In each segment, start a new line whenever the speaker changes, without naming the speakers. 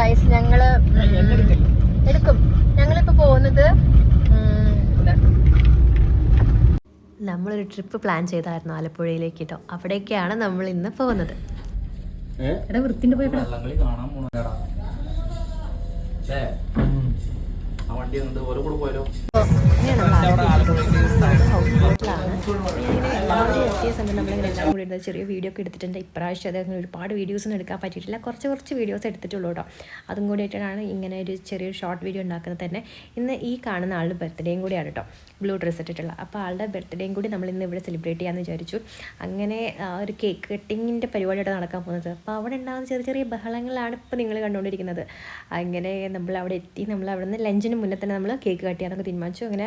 Guys ഞങ്ങള് എടുക്കും. ഞങ്ങളിപ്പോ പോകുന്നത് നമ്മളൊരു ട്രിപ്പ് പ്ലാൻ ചെയ്തായിരുന്നു ആലപ്പുഴയിലേക്ക് കേട്ടോ. അവിടേക്കാണ് നമ്മൾ ഇന്ന് പോകുന്നത്. വൃത്തിന്റെ പോയി ഹൗസ് ബോട്ടിലാണ്. ഞാനിങ്ങനെ എല്ലാവരും എത്തിയ സമയം നമ്മളിങ്ങനെ എല്ലാവരും കൂടി എടുത്ത ചെറിയ വീഡിയോ ഒക്കെ എടുത്തിട്ടുണ്ട്. ഇപ്രാവശ്യം അതങ്ങനെ ഒരുപാട് വീഡിയോസൊന്നും എടുക്കാൻ പറ്റിയിട്ടില്ല. കുറച്ച് വീഡിയോസ് എടുത്തിട്ടുള്ളൂ കേട്ടോ. അതും കൂടിയിട്ടാണ് ഇങ്ങനെ ഒരു ചെറിയൊരു ഷോർട്ട് വീഡിയോ ഉണ്ടാക്കുന്നത് തന്നെ. ഇന്ന് ഈ കാണുന്ന ആളുടെ ബർത്ത്ഡേയും കൂടിയാണ് കേട്ടോ, ബ്ലൂ ഡ്രസ്സ് ഇട്ടിട്ടുള്ള. അപ്പോൾ ആളുടെ ബർത്ത്ഡേയും കൂടി നമ്മൾ ഇന്ന് ഇവിടെ സെലിബ്രേറ്റ് ചെയ്യാമെന്ന് വിചാരിച്ചു. അങ്ങനെ ഒരു കേക്ക് കട്ടിങ്ങിൻ്റെ പരിപാടിയായിട്ട് നടക്കാൻ പോകുന്നത്. അപ്പോൾ അവിടെ ഉണ്ടാകുന്ന ചെറിയ ബഹളങ്ങളാണ് ഇപ്പോൾ നിങ്ങൾ കണ്ടുകൊണ്ടിരിക്കുന്നത്. അങ്ങനെ നമ്മൾ അവിടെ എത്തി. നമ്മൾ അവിടെ നിന്ന് ലഞ്ചിന് മുന്നേ തന്നെ നമ്മൾ കേക്ക് കട്ട് ചെയ്യാനൊക്കെ തീരുമാനിച്ചു. അങ്ങനെ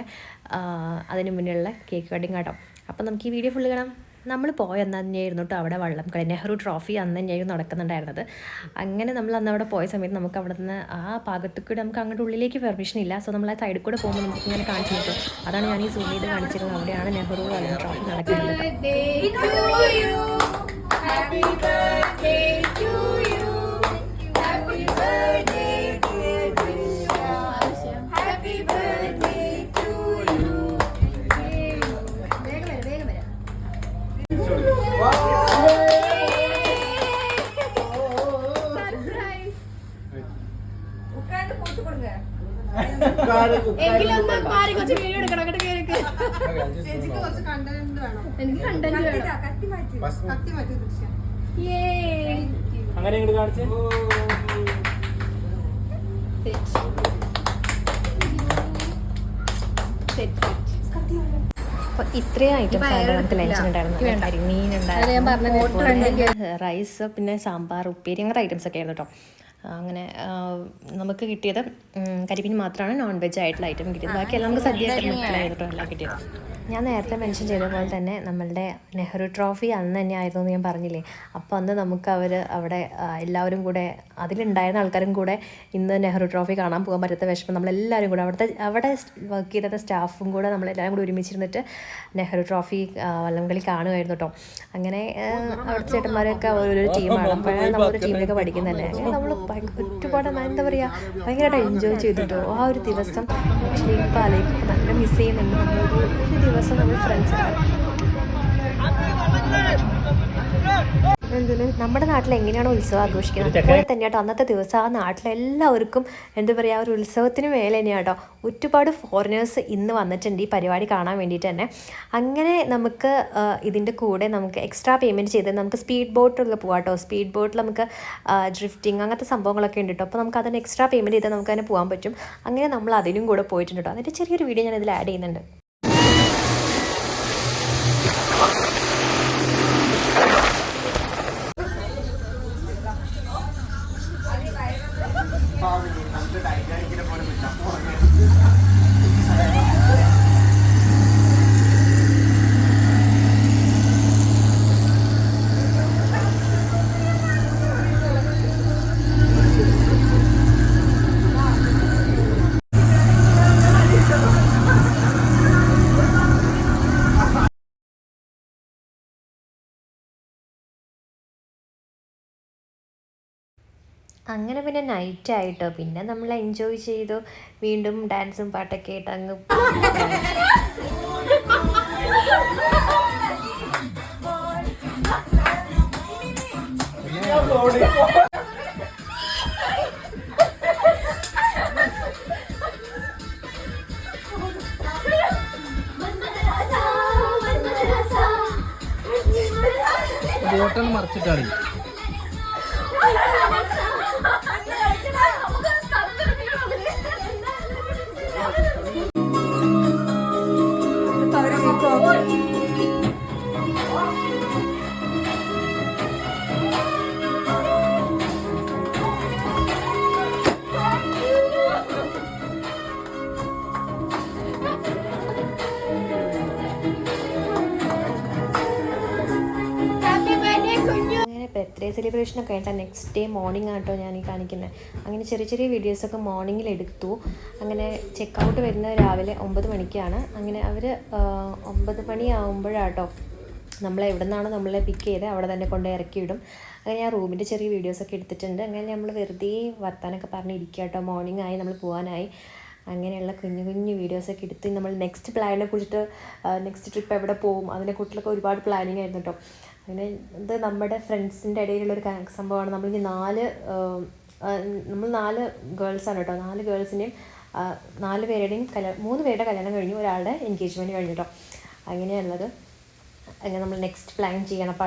അതിന് മുന്നേയുള്ള കേക്ക് കട്ടിങ് കേട്ടോ. അപ്പോൾ നമുക്ക് ഈ വീഡിയോ ഫുള്ള് കാണാം. നമ്മൾ പോയ അന്ന് തന്നെയായിരുന്നു കേട്ടോ അവിടെ വള്ളം കളി, നെഹ്റു ട്രോഫി അന്ന് തന്നെയായിരുന്നു നടക്കുന്നുണ്ടായിരുന്നത്. അങ്ങനെ നമ്മൾ അന്ന് അവിടെ പോയ സമയത്ത് നമുക്ക് അവിടെ നിന്ന് ആ ഭാഗത്ത് കൂടെ നമുക്ക് അങ്ങോട്ട് ഉള്ളിലേക്ക് പെർമിഷൻ ഇല്ല. സോ നമ്മൾ ആ സൈഡിൽ കൂടെ പോകുമ്പോൾ നമുക്ക് ഇങ്ങനെ കാണിച്ചു കിട്ടും. അതാണ് ഞാൻ ഈ സൂം ചെയ്ത് കാണിച്ചിരുന്നത്. അവിടെയാണ് നെഹ്റു വള്ളം ട്രോഫി നടക്കുന്നത്.
അങ്ങനെ ഇങ്ങോട്ട് കാണിച്ച്
അപ്പോൾ ഇത്രയും ഐറ്റംസ് ആയിട്ട് നമുക്ക് ലഞ്ചിനുണ്ടായിരുന്നു. കരിമീനുണ്ടായിരുന്നു, റൈസ്, പിന്നെ സാമ്പാർ, ഉപ്പേരി, അങ്ങനത്തെ ഐറ്റംസ് ഒക്കെ ആയിരുന്നു കേട്ടോ. അങ്ങനെ നമുക്ക് കിട്ടിയത് കരിമീൻ മാത്രമാണ് നോൺ വെജ് ആയിട്ടുള്ള ഐറ്റം കിട്ടിയത്. ബാക്കിയെല്ലാം നമുക്ക് സദ്യയായിട്ട് കേട്ടോ എല്ലാം കിട്ടിയത്. ഞാൻ നേരത്തെ മെൻഷൻ ചെയ്ത പോലെ തന്നെ നമ്മളുടെ നെഹ്റു ട്രോഫി അന്ന് തന്നെ ആയിരുന്നു എന്ന് ഞാൻ പറഞ്ഞില്ലേ. അപ്പോൾ അന്ന് നമുക്ക് അവിടെ എല്ലാവരും കൂടെ, അതിലുണ്ടായിരുന്ന ആൾക്കാരും കൂടെ ഇന്ന് നെഹ്റു ട്രോഫി കാണാൻ പോകാൻ പറ്റാത്ത വിഷമം നമ്മളെല്ലാവരും കൂടെ അവിടെ വർക്ക് ചെയ്ത സ്റ്റാഫും കൂടെ നമ്മളെല്ലാവരും കൂടി ഒരുമിച്ചിരുന്നിട്ട് നെഹ്റു ട്രോഫി വള്ളംകളി കാണുമായിരുന്നു കേട്ടോ. അങ്ങനെ അവിടുത്തെ ചേട്ടന്മാരൊക്കെ ഓരോരോ ടീമാണ്. അപ്പോഴാണ് നമ്മളൊരു ടീമിലൊക്കെ പഠിക്കുന്നത് തന്നെ. അങ്ങനെ നമ്മൾ ഒരുപാട് എന്താ പറയുക, ഭയങ്കരമായിട്ട് എൻജോയ് ചെയ്തിട്ടോ ആ ഒരു ദിവസം. ആക്ച്വലി ഇപ്പോൾ ആലോചിക്കുമ്പോൾ നല്ല മിസ് ചെയ്യുന്നുണ്ട്. നമ്മളൊരു ദിവസം നമ്മൾ ഫ്രണ്ട്സ് നമ്മുടെ നാട്ടിൽ എങ്ങനെയാണോ ഉത്സവം ആഘോഷിക്കുന്നത് അതുപോലെ തന്നെയാട്ടോ അന്നത്തെ ദിവസം ആ നാട്ടിലെല്ലാവർക്കും എന്താ പറയുക, ഒരു ഉത്സവത്തിന് മേലെ തന്നെയാട്ടോ. ഒരുപാട് ഫോറിനേഴ്സ് ഇന്ന് വന്നിട്ടുണ്ട് ഈ പരിപാടി കാണാൻ വേണ്ടിയിട്ട് തന്നെ. അങ്ങനെ നമുക്ക് ഇതിൻ്റെ കൂടെ നമുക്ക് എക്സ്ട്രാ പേയ്മെൻറ്റ് ചെയ്ത് നമുക്ക് സ്പീഡ് ബോട്ടൊക്കെ പോകാം കേട്ടോ. സ്പീഡ് ബോട്ടിൽ നമുക്ക് ഡ്രിഫ്റ്റിംഗ് അങ്ങനത്തെ സംഭവങ്ങളൊക്കെ ഉണ്ട് കേട്ടോ. അപ്പോൾ നമുക്ക് അതിന് എക്സ്ട്രാ പേയ്മെൻറ്റ് ചെയ്താൽ നമുക്ക് അതിന് പോകാൻ പറ്റും. അങ്ങനെ നമ്മൾ അതിനും കൂടെ പോയിട്ടുണ്ട് കേട്ടോ. അതിൻ്റെ ചെറിയൊരു വീഡിയോ ഞാൻ ഇതിൽ ആഡ് ചെയ്യുന്നുണ്ട്. അങ്ങനെ പിന്നെ നൈറ്റായിട്ടോ. പിന്നെ നമ്മൾ എൻജോയ് ചെയ്തു. വീണ്ടും ഡാൻസും പാട്ടൊക്കെ ആയിട്ട് അങ്ങ്
ബോട്ടൽ മറിച്ചിട്ടാണ്.
ബർത്ത്ഡേ സെലിബ്രേഷനൊക്കെ കഴിഞ്ഞിട്ട് നെക്സ്റ്റ് ഡേ മോർണിംഗ് ആട്ടോ ഞാൻ ഈ കാണിക്കുന്നത്. അങ്ങനെ ചെറിയ വീഡിയോസൊക്കെ മോർണിംഗിൽ എടുത്തു. അങ്ങനെ ചെക്കൗട്ട് വരുന്നത് രാവിലെ 9 മണിക്കാണ്. അങ്ങനെ അവർ 9 മണിയാകുമ്പോഴാട്ടോ നമ്മളെ എവിടെ നിന്നാണോ നമ്മളെ പിക്ക് ചെയ്ത് അവിടെ തന്നെ കൊണ്ട് ഇറക്കി വിടും. അങ്ങനെ ഞാൻ റൂമിൻ്റെ ചെറിയ വീഡിയോസൊക്കെ എടുത്തിട്ടുണ്ട്. അങ്ങനെ നമ്മൾ വെറുതെ വർത്താനൊക്കെ പറഞ്ഞിരിക്കുക കേട്ടോ. മോർണിംഗ് ആയി, നമ്മൾ പോകാനായി. അങ്ങനെയുള്ള കുഞ്ഞു കുഞ്ഞു വീഡിയോസൊക്കെ എടുത്ത് നമ്മൾ നെക്സ്റ്റ് പ്ലാനിനെ കുറിച്ചിട്ട്, നെക്സ്റ്റ് ട്രിപ്പ് എവിടെ പോകും അതിനെക്കുറിച്ചൊക്കെ ഒരുപാട് പ്ലാനിങ് ആയിരുന്നു കേട്ടോ. അങ്ങനെ ഇത് നമ്മുടെ ഫ്രണ്ട്സിൻ്റെ ഇടയിലുള്ളൊരു സംഭവമാണ്. നമ്മൾ 4 ഗേൾസാണ് കേട്ടോ. 4 ഗേൾസിൻ്റെയും 4 പേരുടെയും 3 പേരുടെ കല്യാണം കഴിഞ്ഞു, ഒരാളുടെ എൻഗേജ്മെൻറ്റ് കഴിഞ്ഞു കേട്ടോ. അങ്ങനെയുള്ളത്. അങ്ങനെ നമ്മൾ നെക്സ്റ്റ് പ്ലാൻ ചെയ്യണം. അപ്പോൾ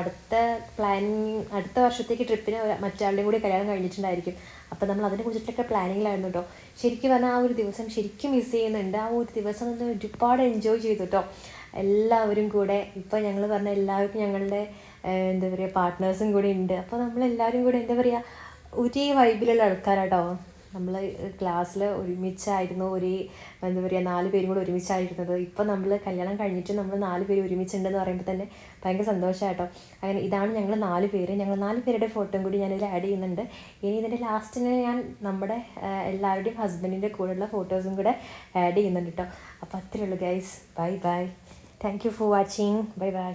അടുത്ത വർഷത്തേക്ക് ട്രിപ്പിന് മറ്റാളുടെയും കൂടി കല്യാണം കഴിഞ്ഞിട്ടുണ്ടായിരിക്കും. അപ്പോൾ നമ്മൾ അതിനെക്കുറിച്ചിട്ടൊക്കെ പ്ലാനിങ്ങിലായിരുന്നു കേട്ടോ. ശരിക്കും പറഞ്ഞാൽ ആ ഒരു ദിവസം ശരിക്കും മിസ് ചെയ്യുന്നുണ്ട്. ആ ഒരു ദിവസം ഒന്ന് ഒരുപാട് എൻജോയ് ചെയ്തു കേട്ടോ എല്ലാവരും കൂടെ. ഇപ്പോൾ ഞങ്ങൾ പറഞ്ഞ എല്ലാവർക്കും ഞങ്ങളുടെ എന്താ പറയുക പാർട്ട്നേഴ്സും കൂടി ഉണ്ട്. അപ്പോൾ നമ്മളെല്ലാവരും കൂടെ എന്താ പറയുക ഒരേ വൈബിലുള്ള ആൾക്കാരാട്ടോ. നമ്മൾ ക്ലാസ്സിൽ ഒരുമിച്ചായിരുന്നു, എന്താ പറയുക 4 പേരും കൂടെ ഒരുമിച്ചായിരുന്നത്. ഇപ്പോൾ നമ്മൾ കല്യാണം കഴിഞ്ഞിട്ട് നമ്മൾ 4 പേര് ഒരുമിച്ചുണ്ടെന്ന് പറയുമ്പോൾ തന്നെ ഭയങ്കര സന്തോഷമായിട്ടോ. അങ്ങനെ ഇതാണ് ഞങ്ങൾ 4 പേര്. ഞങ്ങൾ 4 പേരുടെ ഫോട്ടോയും കൂടി ഞാനിതിൽ ആഡ് ചെയ്യുന്നുണ്ട്. ഇനി ഇതിൻ്റെ ലാസ്റ്റിന് ഞാൻ നമ്മുടെ എല്ലാവരുടെയും ഹസ്ബൻഡിൻ്റെ കൂടെയുള്ള ഫോട്ടോസും കൂടെ ആഡ് ചെയ്യുന്നുണ്ട് കേട്ടോ. അപ്പോൾ അത്രയേ ഉള്ളൂ guys. Bye bye. Thank you for watching. Bye bye.